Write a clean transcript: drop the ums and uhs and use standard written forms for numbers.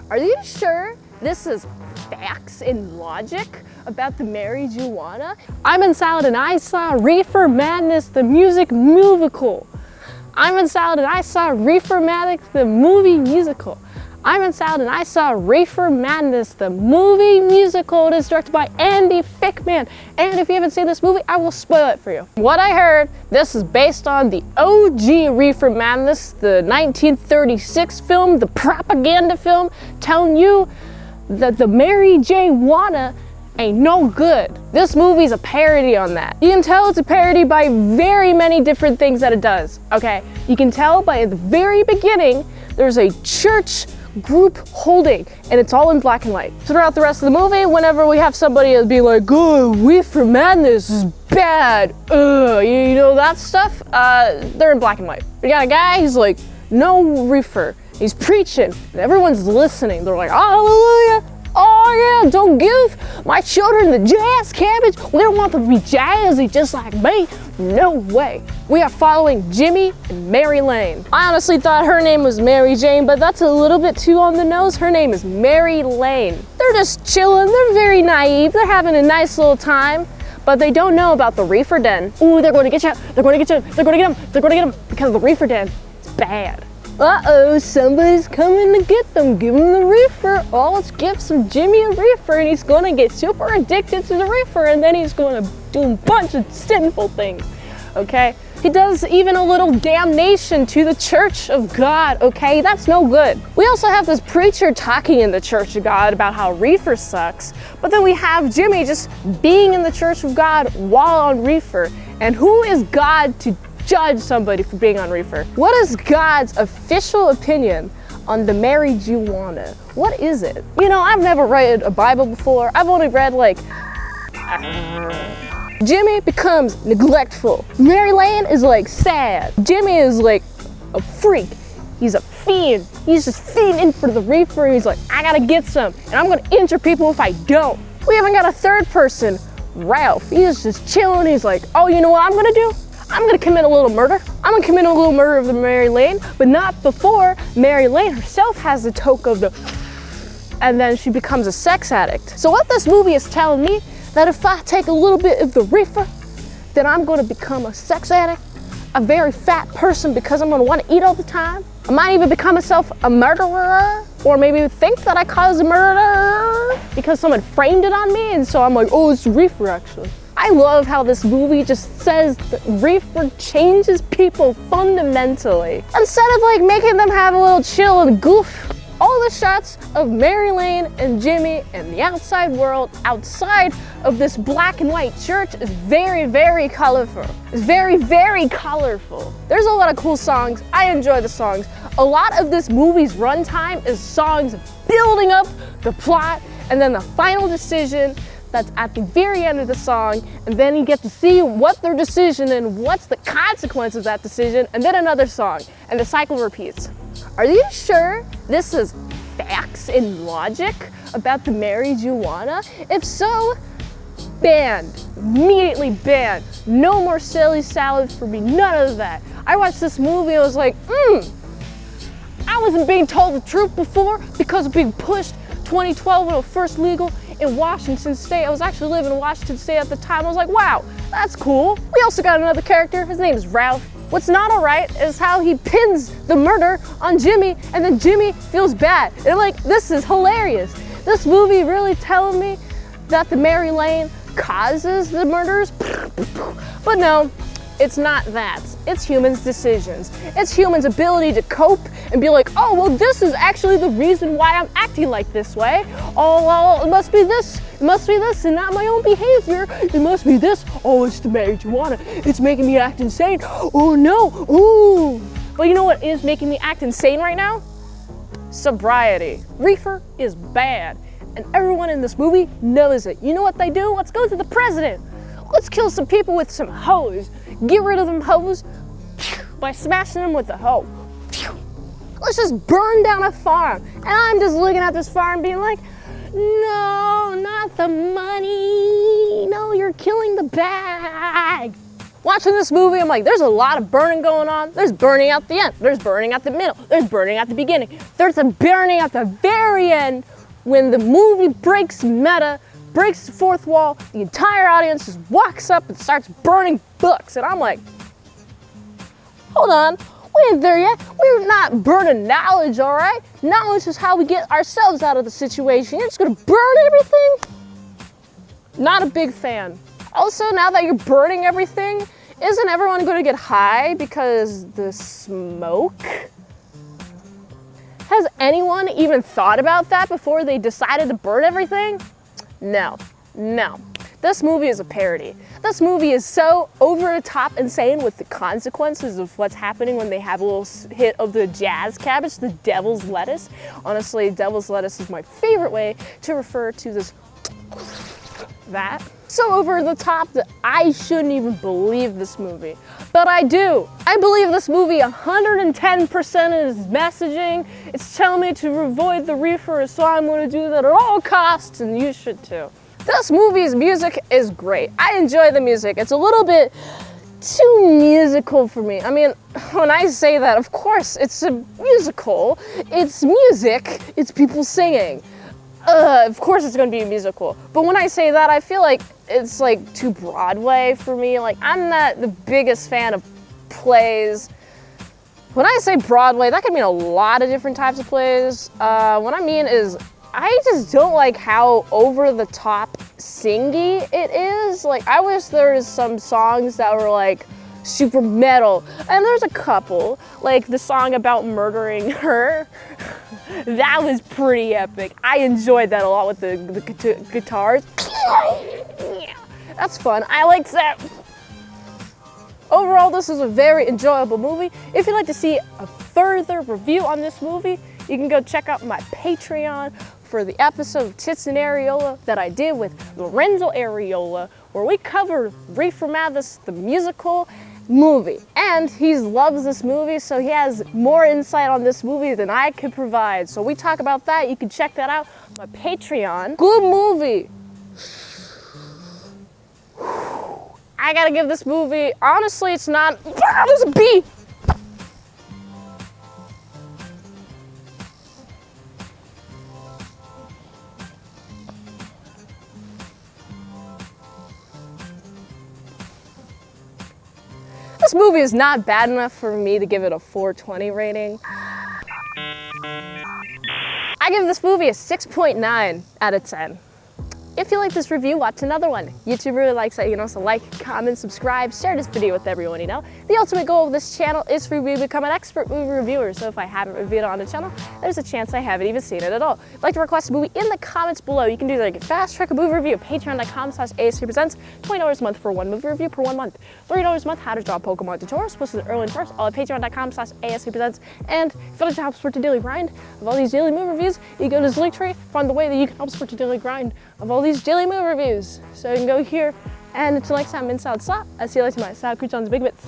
Are you sure this is facts and logic about the marijuana? I'm in salad and I saw Reefer Madness, the musical. I'm in salad and I saw Reefer Madness, the movie musical. I'm in salad and I saw Reefer Madness, the movie musical. It is directed by Andy Fickman. And if you haven't seen this movie, I will spoil it for you. What I heard, this is based on the OG Reefer Madness, the 1936 film, the propaganda film, telling you that the Mary J. Wanna ain't no good. This movie's a parody on that. You can tell it's a parody by very many different things that it does, okay? You can tell by the very beginning, there's a church group holding, and it's all in black and white. Throughout the rest of the movie, whenever we have somebody be like, oh, Reefer Madness is bad, you know that stuff, they're in black and white. We got a guy, he's like, no reefer. He's preaching, and everyone's listening. They're like, hallelujah. Oh yeah, don't give my children the jazz cabbage. We don't want them to be jazzy just like me. No way. We are following Jimmy and Mary Lane. I honestly thought her name was Mary Jane, but that's a little bit too on the nose. Her name is Mary Lane. They're just chilling. They're very naive. They're having a nice little time, but they don't know about the reefer den. Ooh, they're going to get you. They're going to get you. They're going to get them. They're going to get them because the reefer den is bad. Uh-oh, somebody's coming to get them. Give him the reefer. Oh, let's give some Jimmy a reefer, and he's gonna get super addicted to the reefer, and then he's gonna do a bunch of sinful things, okay? He does even a little damnation to the Church of God, okay? That's no good. We also have this preacher talking in the Church of God about how reefer sucks, but then we have Jimmy just being in the Church of God while on reefer, and who is God to judge somebody for being on reefer? What is God's official opinion on the marijuana? What is it? You know, I've never read a Bible before. I've only read like, Jimmy becomes neglectful. Mary Lane is like sad. Jimmy is like a freak. He's a fiend. He's just fiending for the reefer. And he's like, I gotta get some, and I'm gonna injure people if I don't. We even got a third person, Ralph. He's just chilling. He's like, oh, you know what I'm gonna do? I'm gonna commit a little murder. I'm gonna commit a little murder of the Mary Lane, but not before Mary Lane herself has the toke of the, and then she becomes a sex addict. So what this movie is telling me, that if I take a little bit of the reefer, then I'm gonna become a sex addict, a very fat person because I'm gonna wanna eat all the time. I might even become myself a murderer, or maybe think that I caused a murder because someone framed it on me, and so I'm like, oh, it's reefer actually. I love how this movie just says that reefer changes people fundamentally. Instead of like making them have a little chill and goof, all the shots of Mary Lane and Jimmy and the outside world outside of this black and white church is very, very colorful. It's very, very colorful. There's a lot of cool songs. I enjoy the songs. A lot of this movie's runtime is songs building up the plot and then the final decision that's at the very end of the song, and then you get to see what their decision and what's the consequence of that decision, and then another song, and the cycle repeats. Are you sure this is facts and logic about the marijuana? If so, banned. Immediately banned. No more silly salad for me, none of that. I watched this movie and I was like, I wasn't being told the truth before because of being pushed 2012 when it was first legal in Washington State. I was actually living in Washington State at the time. I was like, wow, that's cool. We also got another character. His name is Ralph. What's not all right is how he pins the murder on Jimmy, and then Jimmy feels bad. And like, this is hilarious. This movie really telling me that the Mary Lane causes the murders. But no, it's not that. It's humans' decisions. It's humans' ability to cope and be like, oh, well, this is actually the reason why I'm acting like this way. Oh, well, it must be this. It must be this and not my own behavior. It must be this. Oh, it's the marijuana. It's making me act insane. Oh, no. Ooh. But you know what is making me act insane right now? Sobriety. Reefer is bad. And everyone in this movie knows it. You know what they do? Let's go to the president. Let's kill some people with some hose. Get rid of them hoes by smashing them with a hoe. Let's just burn down a farm. And I'm just looking at this farm being like, no, not the money. No, you're killing the bag. Watching this movie, I'm like, there's a lot of burning going on. There's burning at the end. There's burning at the middle. There's burning at the beginning. There's a burning at the very end when the movie breaks meta, breaks the fourth wall. The entire audience just walks up and starts burning books. And I'm like, hold on, we ain't there yet. We're not burning knowledge, all right? Knowledge is how we get ourselves out of the situation. You're just gonna burn everything? Not a big fan. Also, now that you're burning everything, isn't everyone gonna get high because the smoke? Has anyone even thought about that before they decided to burn everything? No, no. This movie is a parody. This movie is so over the top insane with the consequences of what's happening when they have a little hit of the jazz cabbage, the devil's lettuce. Honestly, devil's lettuce is my favorite way to refer to this, that. So over the top that I shouldn't even believe this movie. But I do. I believe this movie 110% is messaging. It's telling me to avoid the reefer, so I'm gonna do that at all costs, and you should too. This movie's music is great. I enjoy the music. It's a little bit too musical for me. I mean, when I say that, of course, it's a musical. It's music. It's people singing. Of course it's gonna be a musical. But when I say that, I feel like it's like too Broadway for me. Like, I'm not the biggest fan of plays. When I say Broadway, that could mean a lot of different types of plays. What I mean is, I just don't like how over the top singy it is. Like, I wish there was some songs that were like super metal. And there's a couple, like the song about murdering her. That was pretty epic. I enjoyed that a lot with the guitars. Yeah, that's fun. I liked that. Overall, this is a very enjoyable movie. If you'd like to see a further review on this movie, you can go check out my Patreon for the episode of Tits and Areola that I did with Lorenzo Areola, where we cover Reefer Madness, the musical movie. And he loves this movie, so he has more insight on this movie than I could provide. So we talk about that. You can check that out on my Patreon. Good movie. I gotta give this movie, honestly, it's not, there's a B. This movie is not bad enough for me to give it a 420 rating. I give this movie a 6.9 out of 10. If you like this review, watch another one. YouTube really likes that. You can also like, comment, subscribe, share this video with everyone you know. The ultimate goal of this channel is for you to become an expert movie reviewer. So if I haven't reviewed it on the channel, there's a chance I haven't even seen it at all. If you'd like to request a movie in the comments below, you can do that. You can fast track a movie review at patreon.com/ASERpresents. $20 a month for one movie review per 1 month. $30 a month, how to draw Pokemon tutorials, posted early and first, all at patreon.com/ASERpresents. And if you'd like to help support the daily grind of all these daily movie reviews, you go to this link tree, find the way that you can help support the daily grind of all these daily movie reviews. So you can go here, and until next time, mint salad slap. I see you later, my salad creatures on the big bits.